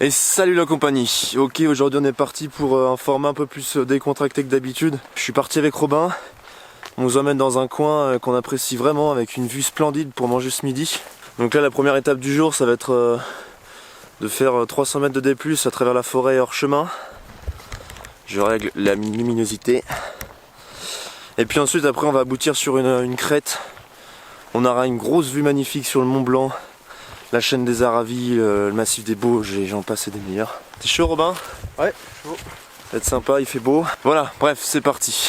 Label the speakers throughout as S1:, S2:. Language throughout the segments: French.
S1: Et salut la compagnie. Ok, aujourd'hui on est parti pour un format un peu plus décontracté que d'habitude. Je suis parti avec Robin. On nous emmène dans un coin qu'on apprécie vraiment, avec une vue splendide pour manger ce midi. Donc là, la première étape du jour, ça va être de faire 300 mètres de D+, à travers la forêt hors chemin. Je règle la luminosité. Et puis ensuite, après, on va aboutir sur une crête. On aura une grosse vue magnifique sur le Mont Blanc, la chaîne des Aravis, le massif des Bauges et j'en passe et des meilleurs. T'es chaud, Robin?
S2: Ouais, chaud.
S1: Ça va être sympa, il fait beau. Voilà, bref, c'est parti.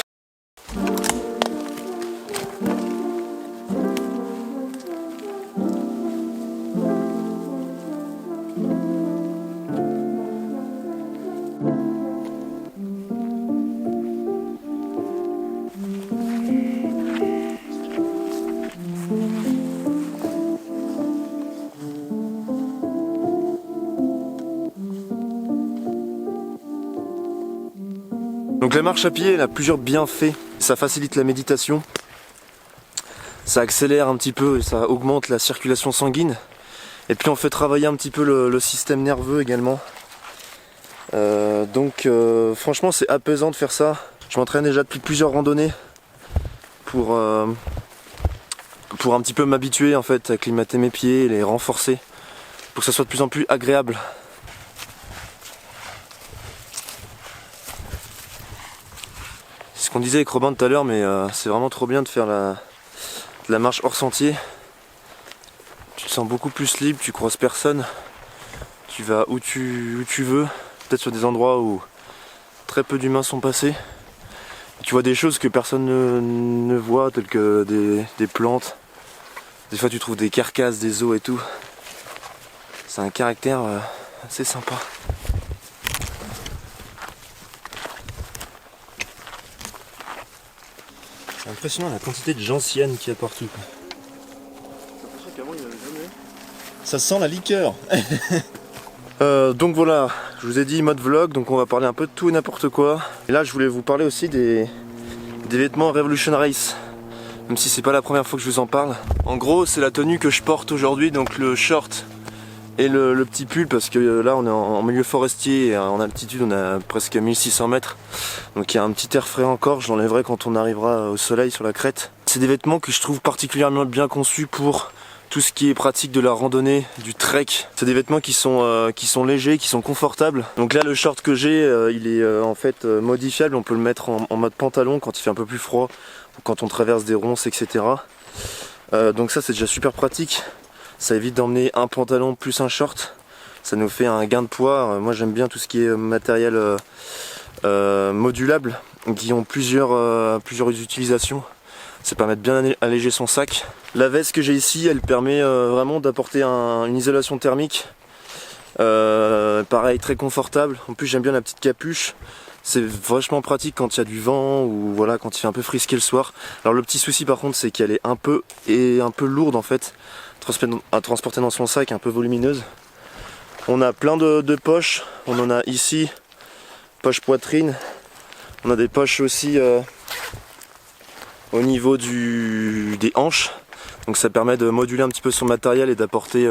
S1: Donc la marche à pied, elle a plusieurs bienfaits. Ça facilite la méditation, ça accélère un petit peu et ça augmente la circulation sanguine. Et puis on fait travailler un petit peu le système nerveux également. Franchement c'est apaisant de faire ça. Je m'entraîne déjà depuis plusieurs randonnées pour un petit peu m'habituer en fait, acclimater mes pieds et les renforcer pour que ça soit de plus en plus agréable. C'est ce qu'on disait avec Robin tout à l'heure, mais c'est vraiment trop bien de faire la marche hors sentier. Tu te sens beaucoup plus libre, tu croises personne, tu vas où tu veux, peut-être sur des endroits où très peu d'humains sont passés. Tu vois des choses que personne ne voit, telles que des plantes. Des fois tu trouves des carcasses, des os et tout. C'est un caractère assez sympa. C'est impressionnant la quantité de gentianes qu'il y a partout. Ça sent la liqueur. Donc voilà, je vous ai dit mode vlog, donc on va parler un peu de tout et n'importe quoi. Et là je voulais vous parler aussi des vêtements Revolution Race, même si c'est pas la première fois que je vous en parle. En gros c'est la tenue que je porte aujourd'hui, donc le short et le petit pull, parce que là on est en milieu forestier et en altitude, on a presque 1600 mètres. Donc il y a un petit air frais encore, je l'enlèverai quand on arrivera au soleil sur la crête. C'est des vêtements que je trouve particulièrement bien conçus pour tout ce qui est pratique de la randonnée, du trek. C'est des vêtements qui sont légers, qui sont confortables. Donc là le short que j'ai, il est en fait modifiable, on peut le mettre en mode pantalon quand il fait un peu plus froid, ou quand on traverse des ronces, etc. Donc ça c'est déjà super pratique. Ça évite d'emmener un pantalon plus un short. Ça nous fait un gain de poids. Moi j'aime bien tout ce qui est matériel modulable, qui ont plusieurs utilisations. Ça permet de bien alléger son sac. La veste que j'ai ici, elle permet vraiment d'apporter une isolation thermique. Pareil, très confortable. En plus j'aime bien la petite capuche. C'est vachement pratique quand il y a du vent ou voilà, quand il fait un peu frisqué le soir. Alors le petit souci par contre, c'est qu'elle est un peu lourde en fait, à transporter dans son sac, un peu volumineuse. On a plein de poches. On en a ici, poche poitrine. On a des poches aussi au niveau des hanches. Donc ça permet de moduler un petit peu son matériel et d'apporter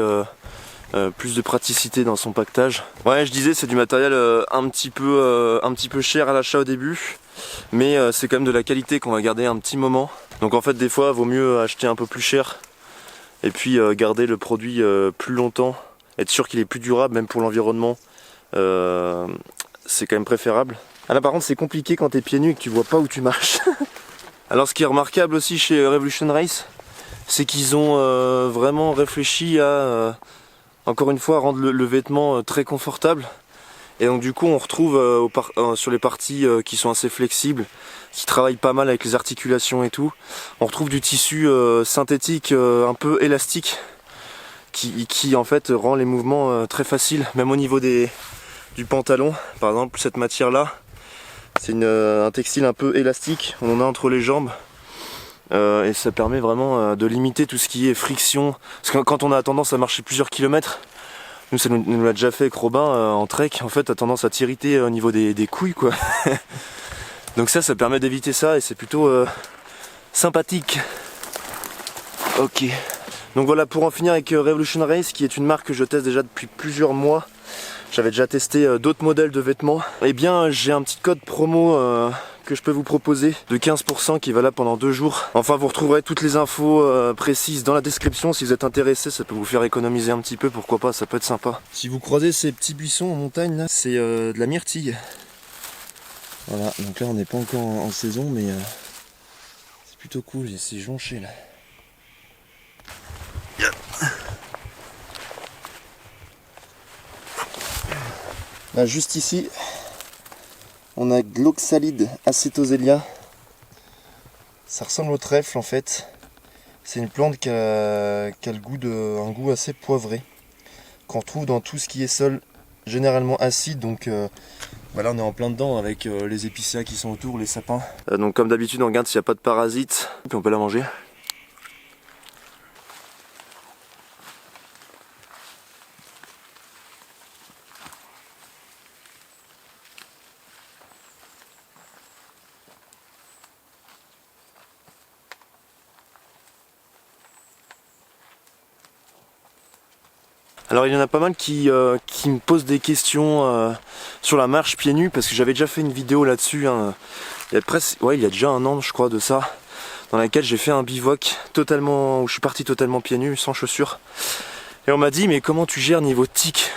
S1: plus de praticité dans son pactage. Ouais, je disais c'est du matériel un petit peu cher à l'achat au début, mais c'est quand même de la qualité qu'on va garder un petit moment. Donc en fait des fois vaut mieux acheter un peu plus cher et puis garder le produit plus longtemps, être sûr qu'il est plus durable même pour l'environnement. C'est quand même préférable. Ah là par contre c'est compliqué quand t'es pieds nus et que tu vois pas où tu marches. Alors ce qui est remarquable aussi chez Revolution Race, c'est qu'ils ont vraiment réfléchi à encore une fois rendre le vêtement très confortable. Et donc du coup on retrouve sur les parties qui sont assez flexibles, qui travaillent pas mal avec les articulations et tout, on retrouve du tissu synthétique un peu élastique qui en fait rend les mouvements très faciles, même au niveau du pantalon. Par exemple cette matière là, c'est un textile un peu élastique, on en a entre les jambes. Et ça permet vraiment de limiter tout ce qui est friction. Parce que quand on a tendance à marcher plusieurs kilomètres, nous ça nous l'a déjà fait avec Robin en trek, en fait t'as tendance à t'irriter au niveau des couilles quoi. Donc ça permet d'éviter ça et c'est plutôt sympathique. Ok. Donc voilà, pour en finir avec Revolution Race, qui est une marque que je teste déjà depuis plusieurs mois. j'avais déjà testé d'autres modèles de vêtements. Eh bien j'ai un petit code promo que je peux vous proposer de 15% qui est valable pendant 2 jours. Enfin vous retrouverez toutes les infos précises dans la description. Si vous êtes intéressé, ça peut vous faire économiser un petit peu, pourquoi pas, ça peut être sympa. Si vous croisez ces petits buissons en montagne là, c'est de la myrtille. Voilà, donc là on n'est pas encore en saison, mais c'est plutôt cool, c'est jonché là. Là, juste ici, on a l'oxalide acétosélia. Ça ressemble au trèfle en fait. C'est une plante qui a un goût assez poivré, qu'on trouve dans tout ce qui est sol, généralement acide. Donc voilà, on est en plein dedans avec les épicéas qui sont autour, les sapins. Donc comme d'habitude, on regarde s'il n'y a pas de parasites, puis on peut la manger. Alors il y en a pas mal qui me posent des questions sur la marche pieds nus, parce que j'avais déjà fait une vidéo là-dessus, hein, il y a déjà 1 an je crois de ça, dans laquelle j'ai fait un bivouac totalement, où je suis parti totalement pieds nus, sans chaussures. Et on m'a dit mais comment tu gères niveau tiques?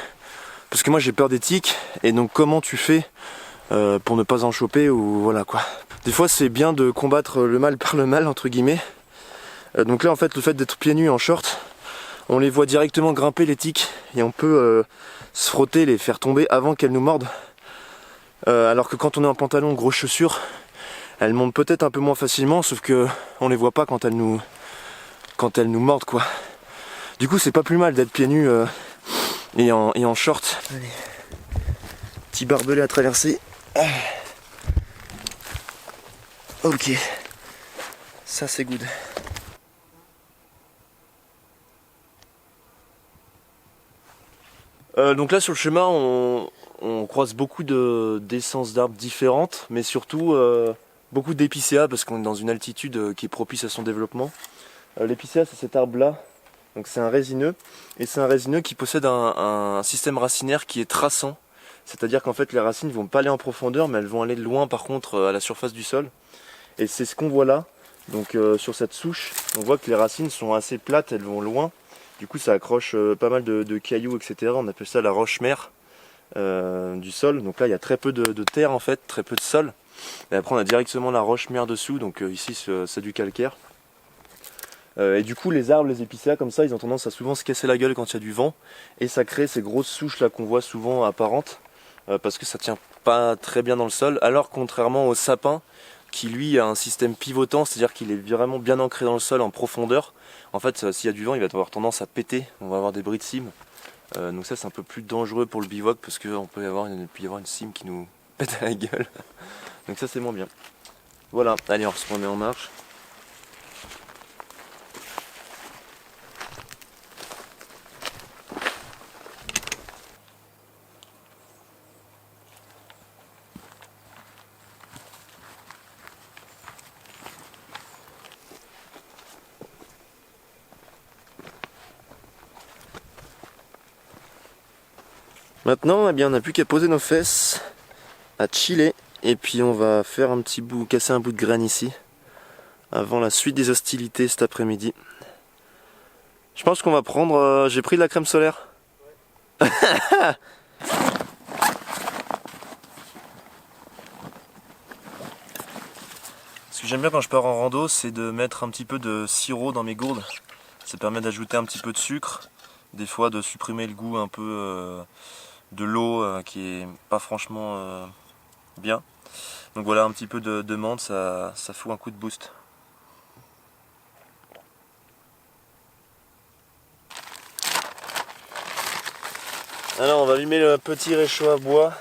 S1: Parce que moi j'ai peur des tiques, et donc comment tu fais pour ne pas en choper, ou voilà quoi. Des fois c'est bien de combattre le mal par le mal entre guillemets. Donc là en fait le fait d'être pieds nus en short, on les voit directement grimper les tiques et on peut se frotter, les faire tomber avant qu'elles nous mordent. Alors que quand on est en pantalon, grosses chaussures, elles montent peut-être un peu moins facilement, sauf que on les voit pas quand elles nous mordent quoi. Du coup c'est pas plus mal d'être pieds nus et en short. Allez. Petit barbelé à traverser. Ok, ça c'est good. Donc là sur le chemin on croise beaucoup d'essences d'arbres différentes, mais surtout beaucoup d'épicéas, parce qu'on est dans une altitude qui est propice à son développement. L'épicéa c'est cet arbre là, donc c'est un résineux, et c'est un résineux qui possède un système racinaire qui est traçant, c'est-à-dire qu'en fait les racines vont pas aller en profondeur, mais elles vont aller loin par contre à la surface du sol, et c'est ce qu'on voit là. Donc sur cette souche on voit que les racines sont assez plates, elles vont loin. Du coup ça accroche pas mal de cailloux, etc. On appelle ça la roche-mère du sol. Donc là il y a très peu de terre en fait, très peu de sol. Et après on a directement la roche-mère dessous, donc ici c'est du calcaire. Et du coup les arbres, les épicéas comme ça, ils ont tendance à souvent se casser la gueule quand il y a du vent. Et ça crée ces grosses souches là qu'on voit souvent apparentes, parce que ça tient pas très bien dans le sol. Alors contrairement au sapin, qui lui a un système pivotant, c'est-à-dire qu'il est vraiment bien ancré dans le sol en profondeur. En fait, s'il y a du vent, il va avoir tendance à péter, on va avoir des bris de cime. Donc ça c'est un peu plus dangereux pour le bivouac, parce qu'il peut y avoir une cime qui nous pète à la gueule. Donc ça c'est moins bien. Voilà, allez on se remet en marche. Maintenant, eh bien, on n'a plus qu'à poser nos fesses, à chiller, et puis on va faire un petit bout, casser un bout de graine ici, avant la suite des hostilités cet après-midi. Je pense qu'on va prendre... j'ai pris de la crème solaire. Ouais. Ce que j'aime bien quand je pars en rando, c'est de mettre un petit peu de sirop dans mes gourdes. Ça permet d'ajouter un petit peu de sucre, des fois de supprimer le goût un peu de l'eau qui est pas franchement bien. Donc voilà, un petit peu de menthe, ça fout un coup de boost. Alors on va allumer le petit réchaud à bois.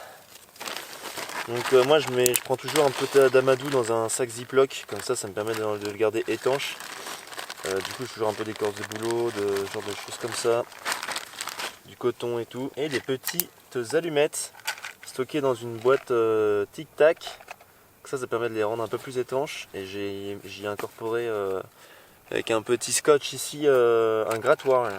S1: Donc moi je prends toujours un peu d'amadou dans un sac Ziploc, comme ça me permet de le garder étanche. Du coup j'ai toujours un peu d'écorce de bouleau, de genre de choses comme ça, du coton et tout. Et des petites allumettes stockées dans une boîte Tic Tac. Ça permet de les rendre un peu plus étanches. Et j'y ai incorporé avec un petit scotch ici un grattoir.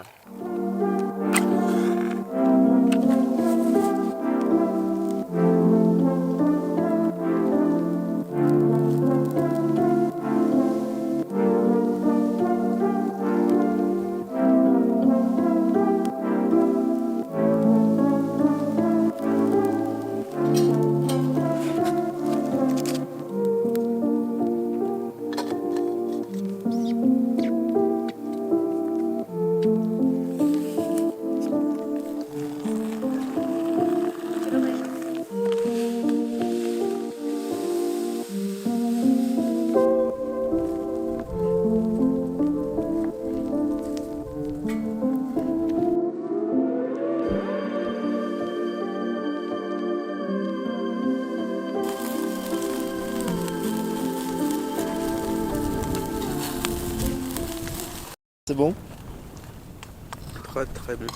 S1: C'est bon?
S2: Très bon.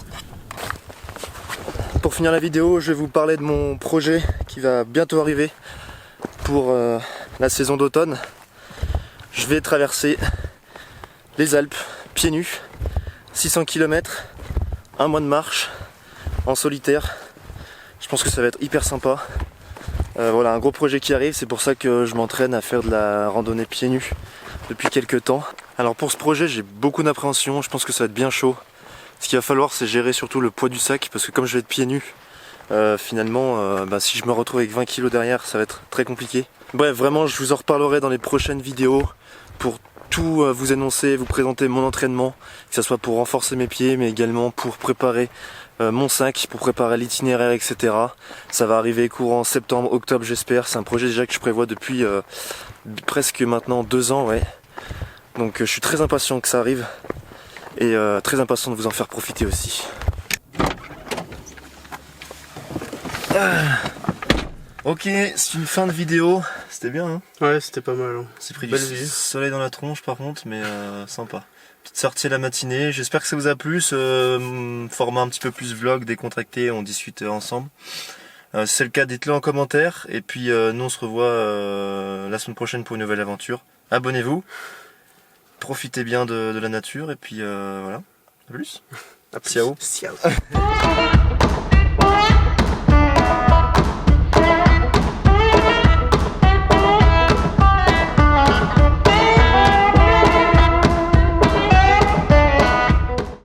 S1: Pour finir la vidéo, je vais vous parler de mon projet qui va bientôt arriver pour la saison d'automne. Je vais traverser les Alpes pieds nus, 600 km, un mois de marche en solitaire. Je pense que ça va être hyper sympa. Voilà, un gros projet qui arrive, c'est pour ça que je m'entraîne à faire de la randonnée pieds nus depuis quelques temps. Alors pour ce projet, j'ai beaucoup d'appréhension, je pense que ça va être bien chaud. Ce qu'il va falloir, c'est gérer surtout le poids du sac, parce que comme je vais être pieds nus, finalement, si je me retrouve avec 20 kg derrière, ça va être très compliqué. Bref, vraiment, je vous en reparlerai dans les prochaines vidéos pour tout vous annoncer, vous présenter mon entraînement, que ce soit pour renforcer mes pieds, mais également pour préparer mon sac, pour préparer l'itinéraire, etc. Ça va arriver courant septembre, octobre, j'espère. C'est un projet déjà que je prévois depuis presque maintenant 2 ans, ouais. Donc je suis très impatient que ça arrive et très impatient de vous en faire profiter aussi. Ok, c'est une fin de vidéo. C'était bien, hein?
S2: Ouais, c'était pas mal. Hein.
S1: C'est pris
S2: Belle
S1: du
S2: vue.
S1: soleil dans la tronche par contre, mais sympa. Petite sortie à la matinée. J'espère que ça vous a plu, ce format un petit peu plus vlog, décontracté, on discute ensemble. Si c'est le cas, dites-le en commentaire. Et puis nous on se revoit la semaine prochaine pour une nouvelle aventure. Abonnez-vous, profitez bien de la nature et puis voilà. À plus.
S2: À plus.
S1: Ciao.
S2: Ciao.